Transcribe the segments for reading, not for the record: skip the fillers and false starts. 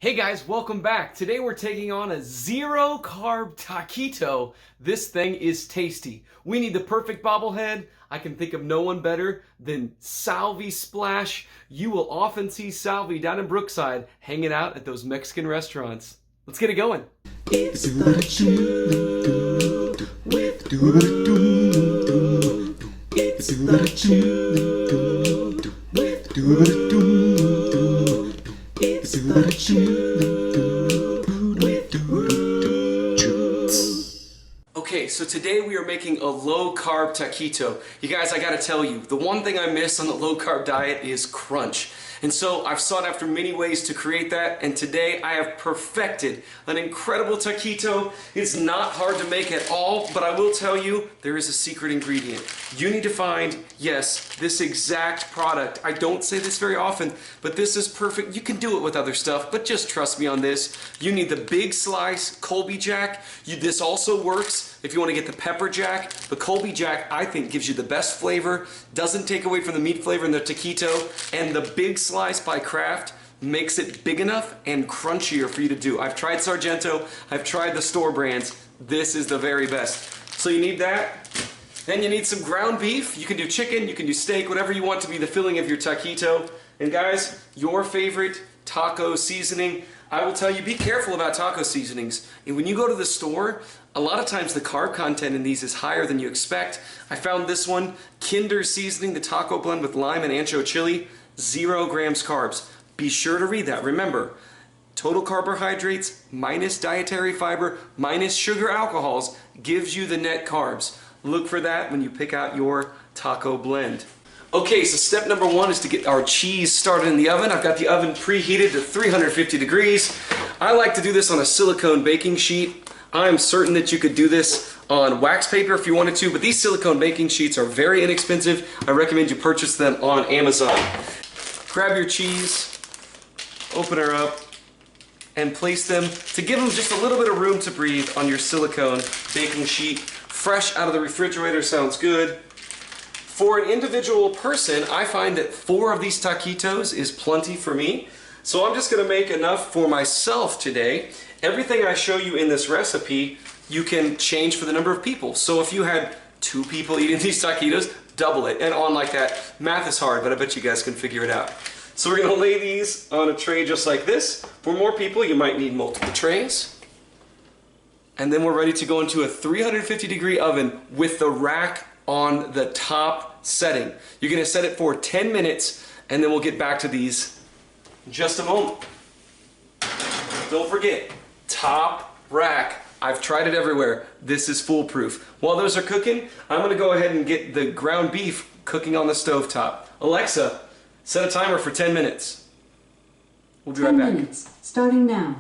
Hey guys, welcome back. Today we're taking on a zero carb taquito. This thing is tasty. We need the perfect bobblehead. I can think of no one better than Salvy Splash. You will often see Salvy down in Brookside hanging out at those Mexican restaurants. Let's get it going. It's what you do with It's what you do with It's what you do with Okay, so today we are making a low-carb taquito. You guys, I gotta tell you, the one thing I miss on the low-carb diet is crunch. And so I've sought after many ways to create that, and today I have perfected an incredible taquito. It's not hard to make at all, but I will tell you, there is a secret ingredient. You need to find, yes, this exact product. I don't say this very often, but this is perfect. You can do it with other stuff, but just trust me on this. You need the big slice Colby Jack. This also works if you want to get the pepper jack. The Colby Jack, I think, gives you the best flavor, doesn't take away from the meat flavor in the taquito, and the big slice by Kraft makes it big enough and crunchier for you to do. I've tried Sargento, I've tried the store brands. This is the very best. So you need that. Then you need some ground beef. You can do chicken, you can do steak, whatever you want to be the filling of your taquito. And guys, your favorite taco seasoning. I will tell you, be careful about taco seasonings. And when you go to the store, a lot of times the carb content in these is higher than you expect. I found this one, Kinder Seasoning, the taco blend with lime and ancho chili, 0 grams carbs. Be sure to read that. Remember, total carbohydrates minus dietary fiber minus sugar alcohols gives you the net carbs. Look for that when you pick out your taco blend. Okay, so step number one is to get our cheese started in the oven. I've got the oven preheated to 350 degrees. I like to do this on a silicone baking sheet. I'm certain that you could do this on wax paper if you wanted to, but these silicone baking sheets are very inexpensive. I recommend you purchase them on Amazon. Grab your cheese, open her up, and place them to give them just a little bit of room to breathe on your silicone baking sheet. Fresh out of the refrigerator sounds good. For an individual person, I find that 4 of these taquitos is plenty for me. So I'm just gonna make enough for myself today. Everything I show you in this recipe, you can change for the number of people. So if you had 2 people eating these taquitos, double it, and on like that. Math is hard, but I bet you guys can figure it out. So we're gonna lay these on a tray just like this. For more people, you might need multiple trays. And then we're ready to go into a 350 degree oven with the rack on the top setting. You're gonna set it for 10 minutes, and then we'll get back to these in just a moment. Don't forget, top rack. I've tried it everywhere. This is foolproof. While those are cooking, I'm gonna go ahead and get the ground beef cooking on the stovetop. Alexa, set a timer for 10 minutes. We'll be right back. 10 minutes, starting now.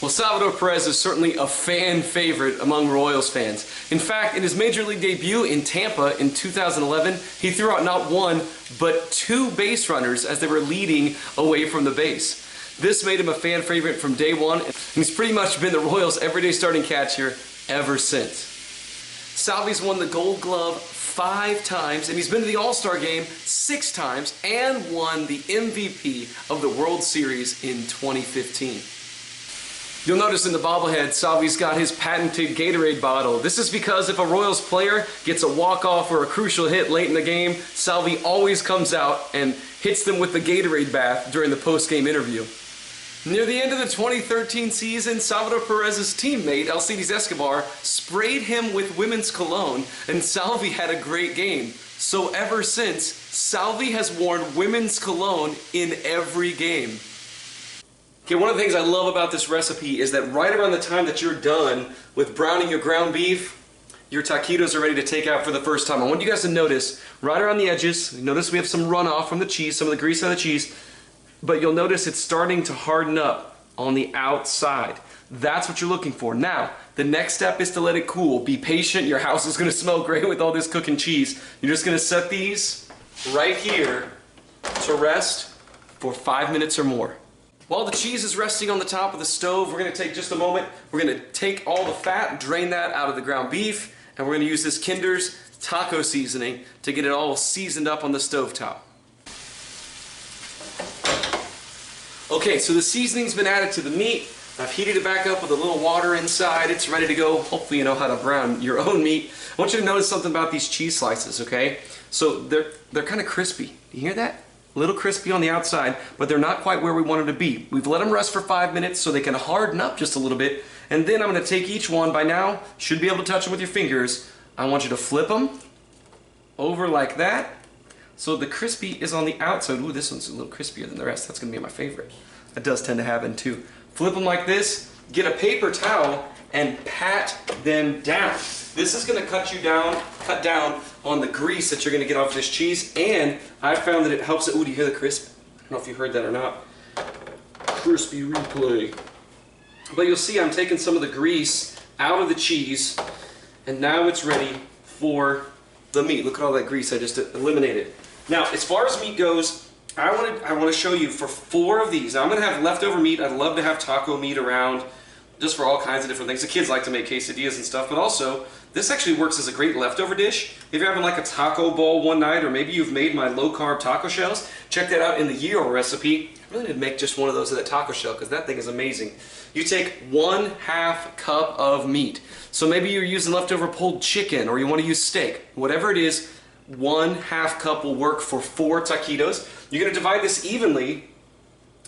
Well, Salvador Perez is certainly a fan favorite among Royals fans. In fact, in his Major League debut in Tampa in 2011, he threw out not 1, but 2 base runners as they were leading away from the base. This made him a fan favorite from day one, and he's pretty much been the Royals' everyday starting catcher ever since. Salvy's won the Gold Glove 5 times, and he's been to the All-Star game 6 times, and won the MVP of the World Series in 2015. You'll notice in the bobblehead, Salvy's got his patented Gatorade bottle. This is because if a Royals player gets a walk-off or a crucial hit late in the game, Salvy always comes out and hits them with the Gatorade bath during the post-game interview. Near the end of the 2013 season, Salvador Perez's teammate, Alcides Escobar, sprayed him with women's cologne, and Salvy had a great game. So ever since, Salvy has worn women's cologne in every game. Okay, one of the things I love about this recipe is that right around the time that you're done with browning your ground beef, your taquitos are ready to take out for the first time. I want you guys to notice, right around the edges, notice we have some runoff from the cheese, some of the grease on the cheese, but you'll notice it's starting to harden up on the outside. That's what you're looking for. Now, the next step is to let it cool. Be patient, your house is gonna smell great with all this cooking cheese. You're just gonna set these right here to rest for 5 minutes or more. While the cheese is resting on the top of the stove, we're going to take just a moment. We're going to take all the fat, drain that out of the ground beef, and we're going to use this Kinder's taco seasoning to get it all seasoned up on the stovetop. Okay, so the seasoning's been added to the meat. I've heated it back up with a little water inside. It's ready to go. Hopefully you know how to brown your own meat. I want you to notice something about these cheese slices, okay? So they're kind of crispy. You hear that? A little crispy on the outside, but they're not quite where we want them to be. We've let them rest for 5 minutes so they can harden up just a little bit. And then I'm going to take each one. By now, you should be able to touch them with your fingers. I want you to flip them over like that. So the crispy is on the outside. Ooh, this one's a little crispier than the rest. That's going to be my favorite. That does tend to happen too. Flip them like this. Get a paper towel and pat them down. This is going to cut down on the grease that you're going to get off this cheese. And I found that it helps it. Ooh, do you hear the crisp? I don't know if you heard that or not. Crispy replay. But you'll see I'm taking some of the grease out of the cheese. And now it's ready for the meat. Look at all that grease I just eliminated. Now, as far as meat goes, I want to show you for 4 of these. Now, I'm going to have leftover meat. I'd love to have taco meat around just for all kinds of different things. The kids like to make quesadillas and stuff, but also this actually works as a great leftover dish. If you're having like a taco bowl one night, or maybe you've made my low-carb taco shells, check that out in the Zero recipe. I really need to make just one of those of that taco shell because that thing is amazing. You take 1/2 cup of meat. So maybe you're using leftover pulled chicken or you want to use steak. Whatever it is, 1/2 cup will work for 4 taquitos. You're going to divide this evenly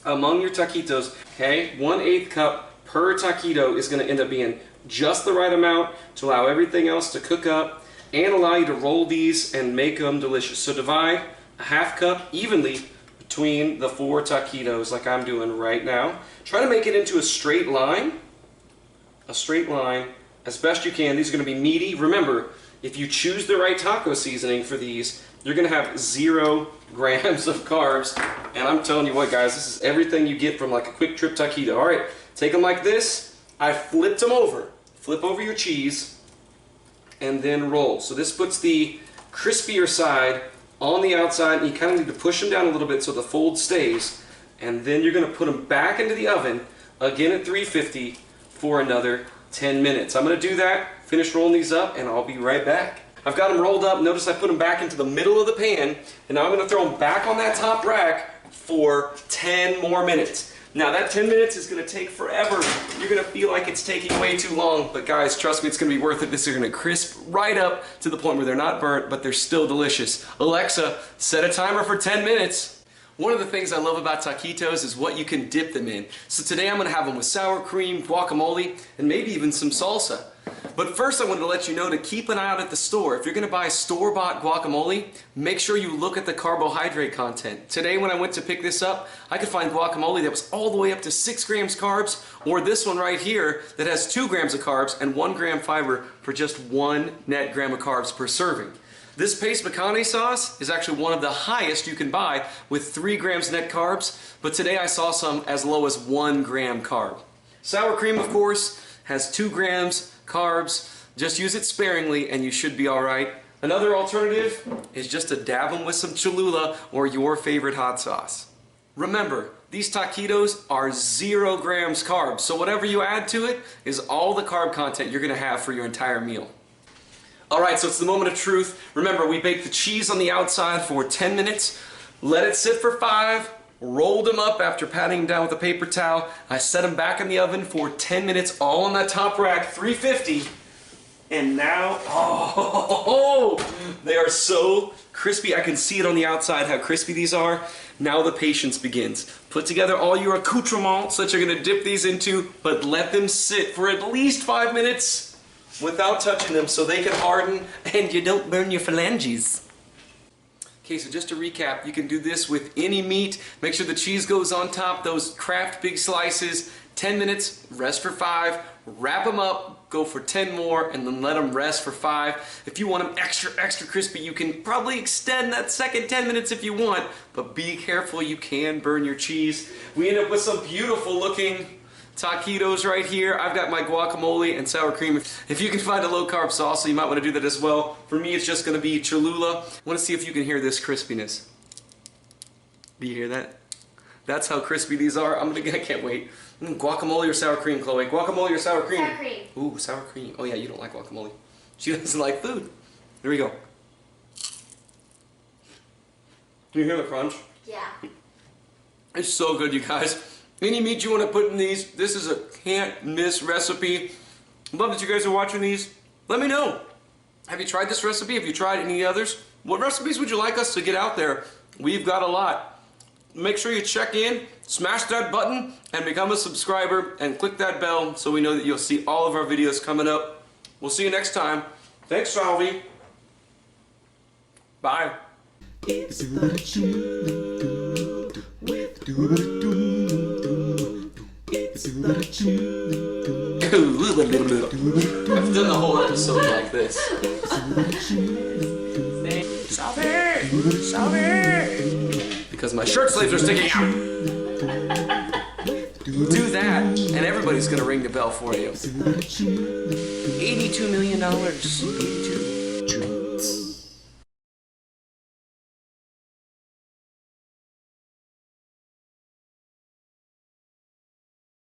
among your taquitos. Okay, 1/8 cup per taquito is going to end up being just the right amount to allow everything else to cook up and allow you to roll these and make them delicious. So divide 1/2 cup evenly between the 4 taquitos like I'm doing right now. Try to make it into a straight line as best you can. These are going to be meaty. Remember, if you choose the right taco seasoning for these, you're going to have 0 grams of carbs. And I'm telling you what, guys, this is everything you get from like a quick trip taquito. All right, take them like this. I flipped them over. Flip over your cheese and then roll. So this puts the crispier side on the outside, and you kind of need to push them down a little bit so the fold stays. And then you're going to put them back into the oven, again at 350 for another 10 minutes. I'm going to do that, finish rolling these up, and I'll be right back. I've got them rolled up. Notice I put them back into the middle of the pan, and now I'm going to throw them back on that top rack for 10 more minutes. Now that 10 minutes is going to take forever. You're going to feel like it's taking way too long, but guys, trust me, it's going to be worth it. This is going to crisp right up to the point where they're not burnt, but they're still delicious. Alexa, set a timer for 10 minutes. One of the things I love about taquitos is what you can dip them in. So today I'm going to have them with sour cream, guacamole, and maybe even some salsa. But first I wanted to let you know to keep an eye out at the store. If you're going to buy store-bought guacamole, make sure you look at the carbohydrate content. Today when I went to pick this up, I could find guacamole that was all the way up to 6 grams carbs, or this one right here that has 2 grams of carbs and 1 gram fiber for just 1 net gram of carbs per serving. This paste picante sauce is actually one of the highest you can buy with 3 grams net carbs, but today I saw some as low as 1 gram carb. Sour cream, of course, has 2 grams carbs. Just use it sparingly and you should be alright. Another alternative is just to dab them with some Cholula or your favorite hot sauce. Remember, these taquitos are 0 grams carbs, so whatever you add to it is all the carb content you're going to have for your entire meal. Alright, so it's the moment of truth. Remember, we baked the cheese on the outside for 10 minutes, let it sit for 5, rolled them up after patting them down with a paper towel. I set them back in the oven for 10 minutes, all on that top rack, 350. And now, they are so crispy. I can see it on the outside how crispy these are. Now the patience begins. Put together all your accoutrements that you're going to dip these into, but let them sit for at least 5 minutes without touching them so they can harden and you don't burn your phalanges. Okay, so just to recap, you can do this with any meat. Make sure the cheese goes on top, those Kraft big slices. 10 minutes, rest for 5, wrap them up, go for 10 more, and then let them rest for 5. If you want them extra crispy, you can probably extend that second 10 minutes if you want, but be careful, you can burn your cheese. We end up with some beautiful looking taquitos right here. I've got my guacamole and sour cream. If you can find a low-carb salsa, you might want to do that as well. For me, it's just going to be Cholula. I want to see if you can hear this crispiness. Do you hear that? That's how crispy these are. I can't wait. Guacamole or sour cream, Chloe? Guacamole or sour cream? Sour cream. Ooh, sour cream. Oh yeah, you don't like guacamole. She doesn't like food. Here we go. Do you hear the crunch? Yeah. It's so good, you guys. Any meat you want to put in these, this is a can't miss recipe. Love that you guys are watching these. Let me know. Have you tried this recipe? Have you tried any others? What recipes would you like us to get out there? We've got a lot. Make sure you check in, smash that button, and become a subscriber, and click that bell so we know that you'll see all of our videos coming up. We'll see you next time. Thanks, Salvy. Bye. It's the chew with It's the chew. I've done the whole episode like this. Salvy! Salvy! Because my shirt sleeves are sticking out. Do that, and everybody's gonna ring the bell for you. $82 million. 82.